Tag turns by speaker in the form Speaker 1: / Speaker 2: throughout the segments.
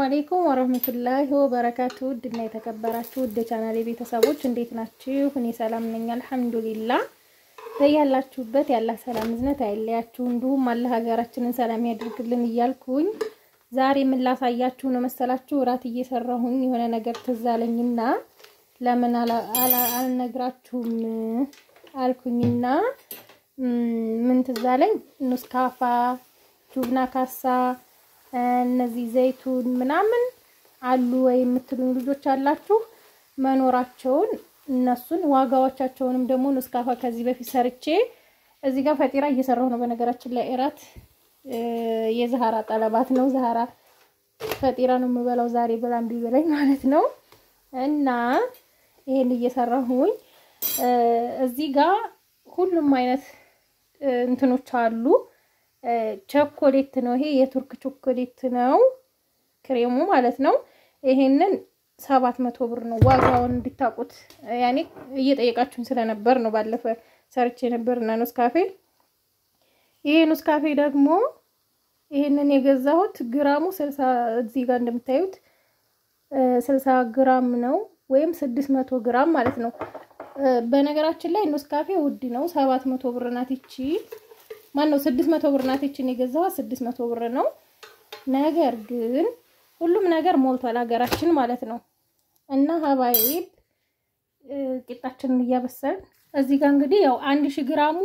Speaker 1: አለይኩም ወራህመቱላሂ ወበረካቱ ድና የተከበራችሁ ወደ ቻናሌ ቤተሰቦች እንዴት ናችሁ? እኔ ሰላም ነኝ አልሐምዱሊላህ። በያላችሁበት ያላ ሰላም ዝነት አይለያችሁ፣ እንዲሁም አላህ ሀገራችንን ሰላም ያድርግልን እያልኩኝ ዛሬ ምን ላሳያችሁ ነው መሰላችሁ? ራት እየሰራሁኝ የሆነ ነገር ትዝ አለኝና ለምን አልነግራችሁም አልኩኝና ምን ትዝ አለኝ ኑስካፋ ጁብና ካሳ እነዚህ ዘይቱን ምናምን አሉ ወይ የምትሉኝ ልጆች አላችሁ መኖራቸውን እነሱን ዋጋዎቻቸውንም ደግሞ ኑስካፋ ከዚህ በፊት ሰርቼ እዚህ ጋር ፈጢራ እየሰራሁ ነው። በነገራችን ላይ እራት የዛሃራ ጠለባት ነው። ዛሃራ ፈጢራ ነው የምበላው ዛሬ ብላም ቢበላኝ ማለት ነው። እና ይሄን እየሰራሁኝ እዚህ ጋር ሁሉም አይነት እንትኖች አሉ። ቸኮሌት ነው ይሄ የቱርክ ቸኮሌት ነው ክሬሙ ማለት ነው። ይሄንን 700 ብር ነው ዋጋውን እንድታቁት ያኔ እየጠየቃችሁን ስለነበር ነው ባለፈ ሰርቼ ነበርና ኑስካፌ። ይሄ ኑስካፌ ደግሞ ይሄንን የገዛሁት ግራሙ 60 እዚህ ጋር እንደምታዩት 60 ግራም ነው ወይም 600 ግራም ማለት ነው። በነገራችን ላይ ኑስካፌ ውድ ነው 700 ብር ናት እቺ ማን ነው 600 ብር ናት እቺን የገዛው 600 ብር ነው። ነገር ግን ሁሉም ነገር ሞልቷል ሀገራችን ማለት ነው። እና ሀባይብ ቂጣችንን እያበሰልን እዚህ ጋር እንግዲህ ያው 1000 ግራሙ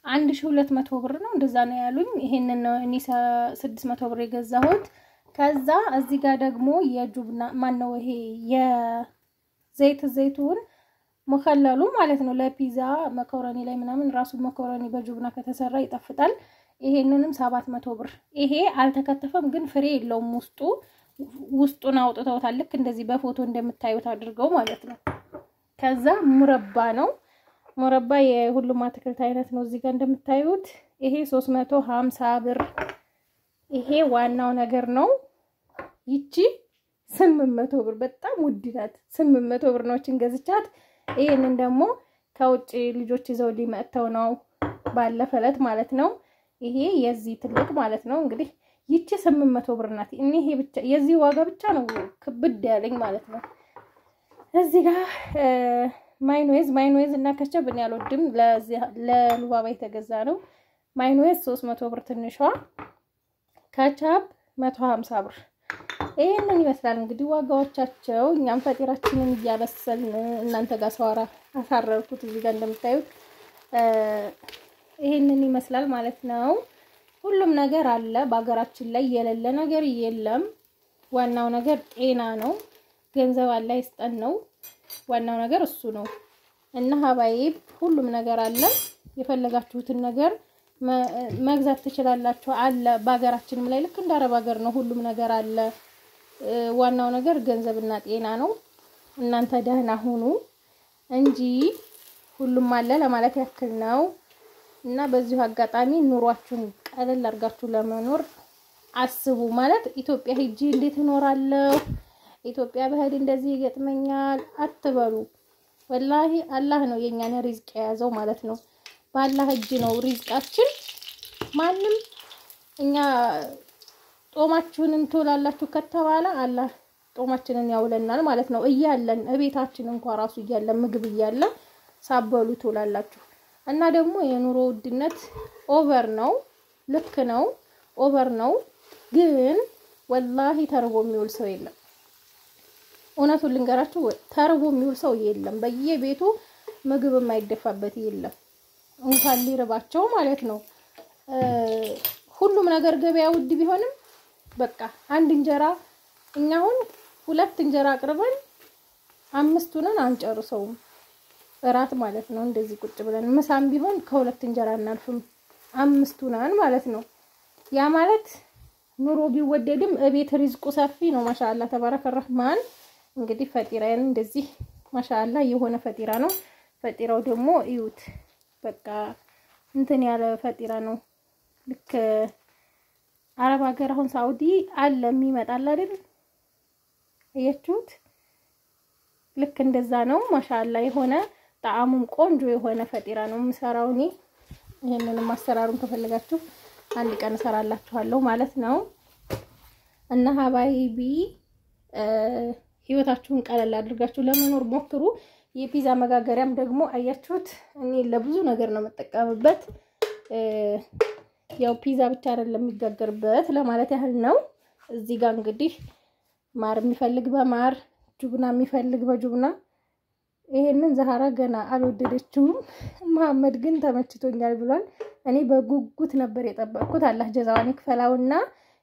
Speaker 1: 1200 ብር ነው እንደዛ ነው ያሉኝ። ይሄንን ነው እኔ 600 ብር የገዛሁት። ከዛ እዚህ ጋር ደግሞ የጁብና ማን ነው ይሄ ዘይቱን መከለሉ ማለት ነው ለፒዛ መኮረኒ ላይ ምናምን ራሱ መኮረኒ በጁብና ከተሰራ ይጣፍጣል። ይሄንንም 700 ብር። ይሄ አልተከተፈም ግን ፍሬ የለውም ውስጡን አውጥተውታል ልክ እንደዚህ በፎቶ እንደምታዩት አድርገው ማለት ነው። ከዛ ሙረባ ነው ሙረባ የሁሉም አትክልት አይነት ነው እዚህ ጋር እንደምታዩት ይሄ 350 ብር። ይሄ ዋናው ነገር ነው። ይቺ 800 ብር በጣም ውድ ናት። 800 ብር ነው ገዝቻት። ይሄንን ደግሞ ከውጭ ልጆች ይዘው ሊመጣው ነው ባለፈለት ማለት ነው። ይሄ የዚህ ትልቅ ማለት ነው እንግዲህ ይቺ 800 ብር ናት። ይሄ ብቻ የዚህ ዋጋ ብቻ ነው ክብድ ያለኝ ማለት ነው። እዚህ ጋር ማይኖዝ እና ከቸብ እኔ አልወድም ለሉባባ የተገዛ ነው። ማይኖዝ 300 ብር ትንሿ ከቸብ 150 ብር። ይሄንን ይመስላል እንግዲህ ዋጋዎቻቸው። እኛም ፈጢራችንን እያበሰልን እናንተ ጋር ሰዋራ አሳረርኩት እዚህ ጋር እንደምታዩት ይሄንን ይመስላል ማለት ነው። ሁሉም ነገር አለ በአገራችን ላይ የሌለ ነገር የለም። ዋናው ነገር ጤና ነው። ገንዘብ አለ ይስጠን ነው ዋናው ነገር እሱ ነው። እና ሀባይብ ሁሉም ነገር አለ። የፈለጋችሁትን ነገር መግዛት ትችላላችሁ አለ በአገራችንም ላይ ልክ እንደ አረብ ሀገር ነው ሁሉም ነገር አለ። ዋናው ነገር ገንዘብና ጤና ነው። እናንተ ደህና ሁኑ እንጂ ሁሉም አለ ለማለት ያክል ነው። እና በዚሁ አጋጣሚ ኑሯችሁን ቀለል አድርጋችሁ ለመኖር አስቡ። ማለት ኢትዮጵያ ሄጂ እንዴት እኖራለሁ ኢትዮጵያ በህድ እንደዚህ ይገጥመኛል አትበሉ። ወላሂ አላህ ነው የኛን ሪዝቅ የያዘው ማለት ነው። በአላህ እጅ ነው ሪዝቃችን። ማንም እኛ ጦማችሁን እንትላላችሁ ከተባለ አላህ ጦማችንን ያውለናል ማለት ነው። እያለን እቤታችን እንኳን ራሱ እያለን ምግብ እያለ ሳበሉ ትውላላችሁ። እና ደግሞ የኑሮ ውድነት ኦቨር ነው ልክ ነው ኦቨር ነው። ግን ወላሂ ተርቦ የሚውል ሰው የለም። እውነቱን ልንገራችሁ ተርቦ የሚውል ሰው የለም። በየቤቱ ምግብ የማይደፋበት የለም እንኳን ሊርባቸው ማለት ነው። ሁሉም ነገር ገበያ ውድ ቢሆንም በቃ አንድ እንጀራ እኛውን 2 እንጀራ አቅርበን 5ቱን አንጨርሰውም እራት ማለት ነው። እንደዚህ ቁጭ ብለን ምሳም ቢሆን ከ2 እንጀራ እናልፍም 5ቱን ማለት ነው። ያ ማለት ኑሮ ቢወደድም እቤት ሪዝቁ ሰፊ ነው። ማሻአላ ተባረከ ረህማን። እንግዲህ ፈጢራን እንደዚህ ማሻአላ የሆነ ፈጢራ ነው። ፈጢራው ደግሞ እዩት በቃ እንትን ያለ ፈጢራ ነው። ልክ አረብ ሀገር አሁን ሳውዲ አለ የሚመጣል አይደል እያችሁት ልክ እንደዛ ነው። ማሻአላ የሆነ ጣዕሙም ቆንጆ የሆነ ፈጢራ ነው የምሰራው እኔ። ይሄንንም አሰራሩን ከፈለጋችሁ አንድ ቀን እሰራላችኋለሁ ማለት ነው። እና ሀባይቢ ህይወታችሁን ቀለል አድርጋችሁ ለመኖር ሞክሩ። የፒዛ መጋገሪያም ደግሞ አያችሁት እኔ ለብዙ ነገር ነው መጠቀምበት። ያው ፒዛ ብቻ አይደለም የሚጋገርበት ለማለት ያህል ነው። እዚህ ጋር እንግዲህ ማር የሚፈልግ በማር ጁብና የሚፈልግ በጁብና። ይሄንን ዛሃራ ገና አልወደደችውም። መሐመድ ግን ተመችቶኛል ብሏል። እኔ በጉጉት ነበር የጠበቅኩት። አላህ ጀዛዋን ይክፈላውና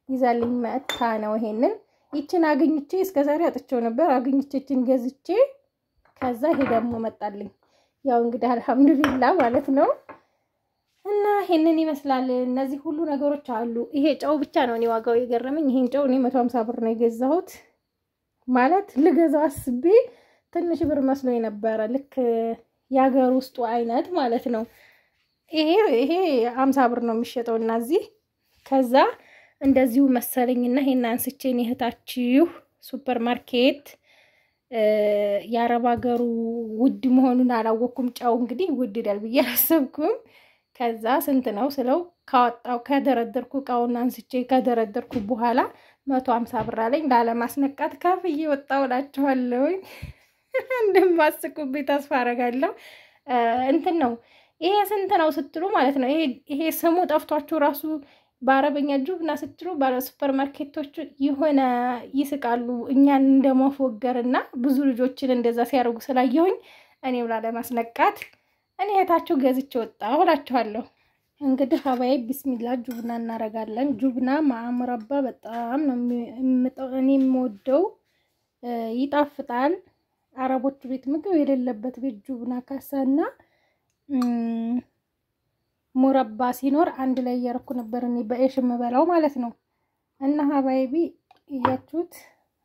Speaker 1: ይዛልኝ መጣ ነው። ይሄንን ይችን አግኝቼ እስከዛሬ አጥቼው ነበር። አግኝቼችን ገዝቼ ከዛ ይሄ ደግሞ መጣልኝ። ያው እንግዲህ አልহামዱሊላህ ማለት ነው። እና ይሄንን ይመስላል። እነዚህ ሁሉ ነገሮች አሉ። ይሄ ጨው ብቻ ነው እኔ ዋጋው የገረመኝ። ይሄን ጨው እኔ 150 ብር ነው የገዛሁት። ማለት ልገዛው አስቤ ትንሽ ብር መስሎኝ ነበር። ልክ ያገር ውስጡ አይነት ማለት ነው። ይሄ 50 ብር ነው የሚሸጠው እና እዚህ ከዛ እንደዚሁ መሰለኝና ይሄን አንስቼን እህታችሁ ሱፐርማርኬት የአረብ ሀገሩ ውድ መሆኑን አላወኩም። ጨው እንግዲህ ውድ ይላል ብዬ አላሰብኩም። ከዛ ስንት ነው ስለው ካወጣው ከደረደርኩ ቃውና አንስቼ ከደረደርኩ በኋላ 150 ብር አለኝ። ላለማስነቃት ከፍዬ ወጣው እላችኋለሁ። እንደማስቁብኝ ተስፋ አደርጋለሁ። እንትን ነው ይሄ ስንት ነው ስትሉ ማለት ነው። ይሄ ስሙ ጠፍቷችሁ ራሱ በአረበኛ ጁብና ስትሉ ባለ ሱፐርማርኬቶች የሆነ ይስቃሉ። እኛን እንደማፎገርና ብዙ ልጆችን እንደዛ ሲያርጉ ስላየሁኝ እኔም ላለማስነቃት እኔ እህታችሁ ገዝቼ ወጣሁ እላችኋለሁ። እንግዲህ ሀባይ ቢስሚላህ ጁብና እናረጋለን። ጁብና ማሙረባ በጣም ነው እኔ የምወደው፣ ይጣፍጣል። አረቦቹ ቤት ምግብ የሌለበት ቤት ጁብና ካሳና ሙረባ ሲኖር አንድ ላይ ያረኩ ነበር እኔ በኤሽ መበላው ማለት ነው። እና ሀባይቢ እያችሁት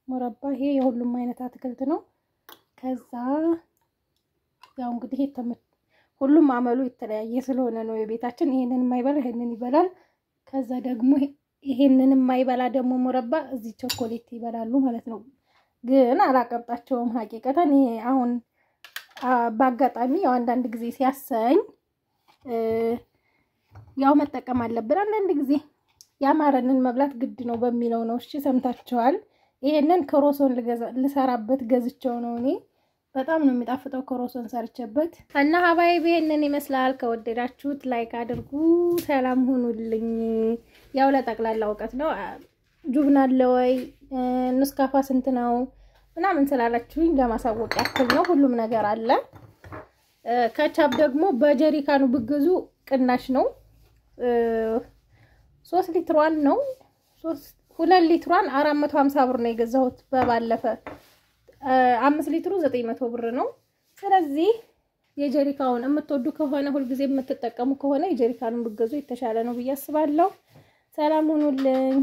Speaker 1: ሙረባ ይሄ የሁሉም አይነት አትክልት ነው። ከዛ ያው እንግዲህ ሁሉም አመሉ የተለያየ ስለሆነ ነው የቤታችን። ይሄንን የማይበላ ይሄንን ይበላል። ከዛ ደግሞ ይሄንን የማይበላ ደግሞ ሙረባ እዚህ ቸኮሌት ይበላሉ ማለት ነው። ግን አላቀብጣቸውም ሀቂቀተን። ይሄ አሁን በአጋጣሚ ያው አንዳንድ ጊዜ ሲያሰኝ ያው መጠቀም አለብን። አንዳንድ ጊዜ ያማረንን መብላት ግድ ነው በሚለው ነው። እሺ ሰምታችኋል። ይሄንን ክሮሶን ልሰራበት ገዝቼው ነው እኔ። በጣም ነው የሚጣፍጠው ክሮሶን ሰርቼበት። እና ሀባይቢ ይሄንን ይመስላል። ከወደዳችሁት ላይክ አድርጉ። ሰላም ሁኑልኝ። ያው ለጠቅላላ እውቀት ነው። ጁብና አለ ወይ ንስካፋ ስንት ነው ምናምን ስላላችሁኝ ለማሳወቅ ያክል ነው። ሁሉም ነገር አለ። ከቻፕ ደግሞ በጀሪካኑ ብገዙ ቅናሽ ነው። 3 ሊትሯን ነው 2 ሊትሯን 450 ብር ነው የገዛሁት በባለፈ። 5 ሊትሩ 900 ብር ነው። ስለዚህ የጀሪካውን የምትወዱ ከሆነ ሁሉ ጊዜ የምትጠቀሙ ከሆነ የጀሪካኑን ብገዙ የተሻለ ነው ብዬ አስባለሁ። ሰላም ሁኑልኝ።